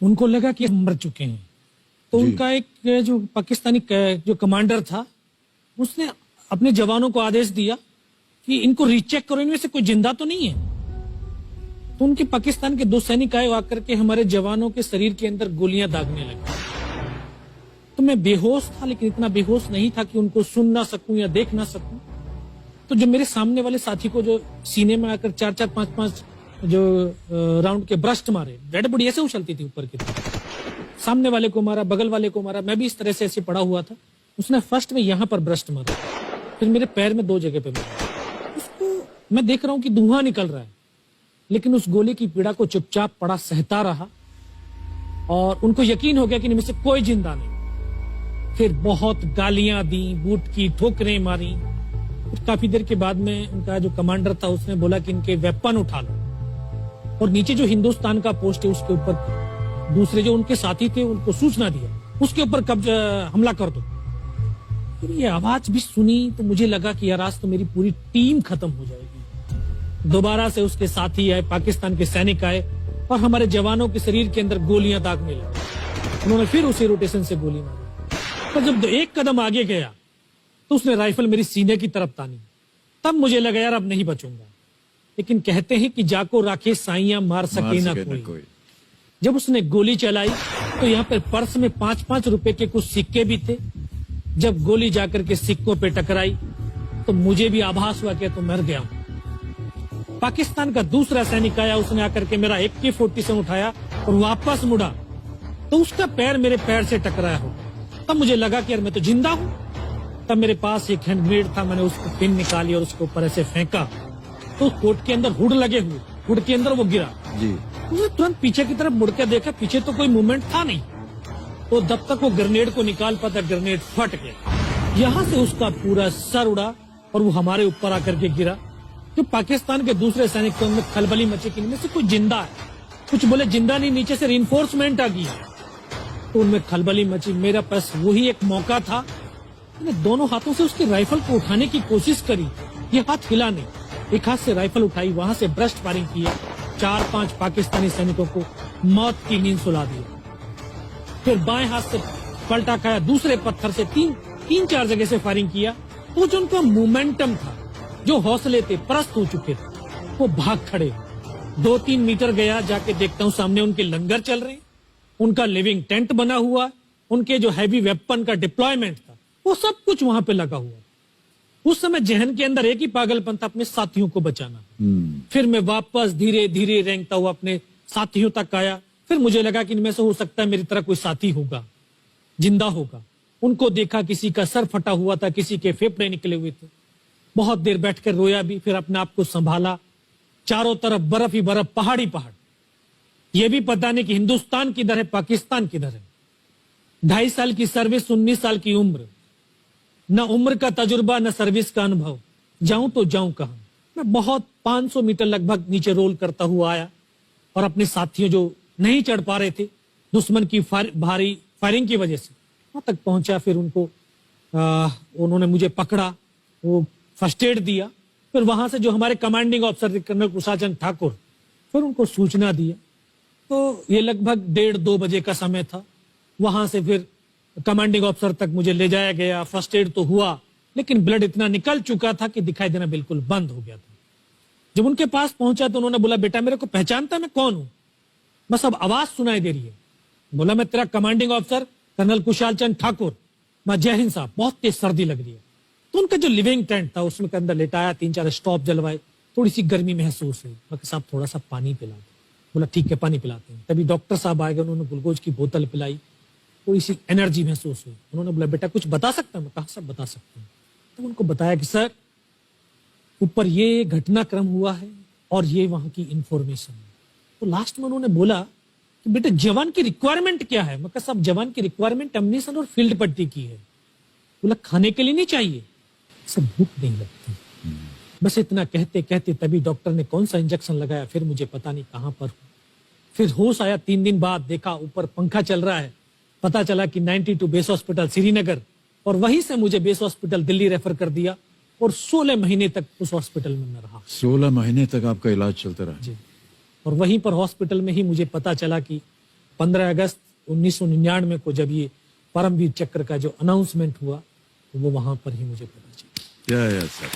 उनको लगा कि हम मर चुके हैं, तो उनका एक जो पाकिस्तानी जो कमांडर था उसने अपने जवानों को आदेश दिया कि इनको रीचेक करो, इनमें से कोई जिंदा तो नहीं है। तो उनके पाकिस्तान के 2 सैनिक आए, आकर के हमारे जवानों के शरीर के अंदर गोलियां दागने लगे। तो मैं बेहोश था, लेकिन इतना बेहोश नहीं था कि उनको सुन ना सकूं या देख ना सकूं। तो जो मेरे सामने वाले साथी को जो सीने में आकर 4-4, 5-5 जो राउंड के ब्रस्ट मारे, डेड बॉडी ऐसे उछलती थी ऊपर की तरफ, सामने वाले को मारा, बगल वाले को मारा, मैं भी इस तरह से ऐसे पड़ा हुआ था। उसने फर्स्ट में यहां पर ब्रस्ट मारा, फिर मेरे पैर में 2 जगह पे मारा। उसको मैं देख रहा हूं कि धुआं निकल रहा है, लेकिन उस गोली की पीड़ा को चुपचाप पड़ा सहता रहा और उनको यकीन हो गया कि इनमें से कोई जिंदा नहीं। फिर बहुत गालियां दी, बूट की ठोकरें मारी। फिर काफी देर के बाद में उनका जो कमांडर था उसने बोला कि इनके वेपन उठा लो, और नीचे जो हिंदुस्तान का पोस्ट है उसके ऊपर दूसरे जो उनके साथी थे उनको सूचना दिया, उसके ऊपर कब्जा हमला कर दो। फिर ये आवाज भी सुनी तो मुझे लगा कि यार आज तो मेरी पूरी टीम खत्म हो जाएगी। दोबारा से उसके साथी आए, पाकिस्तान के सैनिक आए और हमारे जवानों के शरीर के अंदर गोलियां दागने लगे। उन्होंने फिर उसी रोटेशन से गोली मारी, पर जब 1 कदम आगे गया तो उसने राइफल मेरी सीने की तरफ तानी। तब मुझे लगा यार अब नहीं बचूंगा, लेकिन कहते हैं कि जाको राखे साइयां मार सके ना कोई। जब उसने गोली चलाई तो यहाँ पर पर्स में 5-5 रुपए के कुछ सिक्के भी थे। जब गोली जाकर के सिक्कों पे टकराई तो मुझे भी आभास हुआ कि तो मर गया हूं। पाकिस्तान का दूसरा सैनिक आया, उसने आकर के मेरा AK-47 उठाया और वापस मुड़ा तो उसका पैर मेरे पैर से टकराया हो। तब मुझे लगा कि यार मैं तो जिंदा हूं। तब मेरे पास एक हैंड ग्रेनेड था, मैंने उसको पिन निकाली और उसके ऊपर ऐसे फेंका तो कोट के अंदर हुड लगे हुए, हुड के अंदर वो गिरा जी। उसने तुरंत पीछे की तरफ मुड़ के देखा, पीछे तो कोई मूवमेंट था नहीं। तो जब तक वो ग्रेनेड को निकाल पाता ग्रेनेड फट गया, यहाँ से उसका पूरा सर उड़ा और वो हमारे ऊपर आकर के गिरा। जो पाकिस्तान के दूसरे सैनिक थे उनमें खलबली मची कि इनमें से कोई जिंदा है, कुछ बोले जिंदा नहीं, नीचे से रिइंफोर्समेंट आ गई। तो उनमें खलबली मची। मेरा पास वही एक मौका था, मैंने दोनों हाथों से उसकी राइफल को उठाने की कोशिश करी, ये हाथ हिला नहीं। एक हाथ से राइफल उठाई, वहां से ब्रस्ट फायरिंग किया, 4-5 पाकिस्तानी सैनिकों को मौत की नींद सुला दी। फिर बाएं हाथ से पलटा खाया, दूसरे पत्थर से 3-4 जगह से फायरिंग किया। तो जो उनका मोमेंटम था, जो हौसले थे, परस्त हो चुके थे, वो भाग खड़े। 2-3 मीटर गया, जाके देखता हूँ सामने उनके लंगर चल रहे, उनका लिविंग टेंट बना हुआ, उनके जो हैवी वेपन का डिप्लॉयमेंट था वो सब कुछ वहां पे लगा हुआ। उस समय जहन के अंदर एक ही पागलपन था, अपने साथियों को बचाना। फिर मैं वापस धीरे धीरे रेंगता हुआ अपने साथियों तक आया। फिर मुझे लगा कि इनमें से हो सकता है मेरी तरह कोई साथी होगा, जिंदा होगा। उनको देखा, किसी का सर फटा हुआ था, किसी के फेफड़े निकले हुए थे। बहुत देर बैठकर रोया भी, फिर अपने आप को संभाला। चारों तरफ बर्फ ही बर्फ, पहाड़ी पहाड़। यह भी पता नहीं कि हिंदुस्तान किधर है, पाकिस्तान किधर है। 2.5 साल की सर्विस, 19 साल की उम्र, न उम्र का तजुर्बा न सर्विस का अनुभव। जाऊं तो जाऊं कहां। मैं बहुत 500 मीटर लगभग नीचे रोल करता हुआ आया और अपने साथियों जो नहीं चढ़ पा रहे थे दुश्मन की भारी फायरिंग की वजह से, वहां तक पहुंचा। फिर उनको उन्होंने मुझे पकड़ा, वो फर्स्ट एड दिया। फिर वहां से जो हमारे commanding officer colonel Kushal Chand Thakur, फिर उनको सूचना दिया। तो ये लगभग 1:30-2 बजे का समय था। वहां से फिर कमांडिंग ऑफिसर तक मुझे ले जाया गया। फर्स्ट एड तो हुआ, लेकिन ब्लड इतना निकल चुका था कि दिखाई देना बिल्कुल बंद हो गया था। जब उनके पास पहुंचा तो उन्होंने बोला, बेटा मेरे को पहचानता मैं कौन हूं? बस अब आवाज सुनाई दे रही है। बोला, मैं तेरा commanding officer colonel Kushal Chand Thakur. मैं, जय हिंद साहब, बहुत तेज सर्दी लग रही है। तो उनका जो लिविंग टेंट था उसमें के अंदर लेटाया, 3-4 स्टॉप जलवाए, थोड़ी सी गर्मी महसूस हुई। मैं, साहब थोड़ा सा पानी पिला दो। बोला, ठीक है पानी पिलाते हैं। तभी डॉक्टर साहब आए गए, उन्होंने ग्लूकोज की बोतल पिलाई, थोड़ी सी एनर्जी महसूस हुई। उन्होंने बोला, बेटा कुछ बता सकता हूं? मैं कहा, सब बता सकते हैं। तो उनको बताया कि सर ऊपर ये घटनाक्रम हुआ है और ये वहां की इंफॉर्मेशन है। तो लास्ट में उन्होंने बोला कि बेटा जवान की रिक्वायरमेंट क्या है? मैं कहा, सब जवान की रिक्वायरमेंट अम्यूनिशन और फील्ड पट्टी की है। बोला, खाने के लिए नहीं चाहिए? सब भूख नहीं लगती। बस इतना कहते कहते तभी डॉक्टर ने कौन सा इंजेक्शन लगाया, फिर मुझे पता नहीं कहां पर हूं। फिर होश आया 3 दिन बाद, देखा ऊपर पंखा चल रहा है। पता चला कि 92 बेस हॉस्पिटल श्रीनगर, और वहीं से मुझे बेस हॉस्पिटल दिल्ली रेफर कर दिया और 16 महीने तक उस हॉस्पिटल में मैं रहा। 16 महीने तक आपका इलाज चलता रहा? जी। और वहीं पर हॉस्पिटल में ही मुझे पता चला कि 15 अगस्त 1999 को जब ये परमवीर चक्र का जो अनाउंसमेंट हुआ तो वो वहां पर ही मुझे पता चला। या सर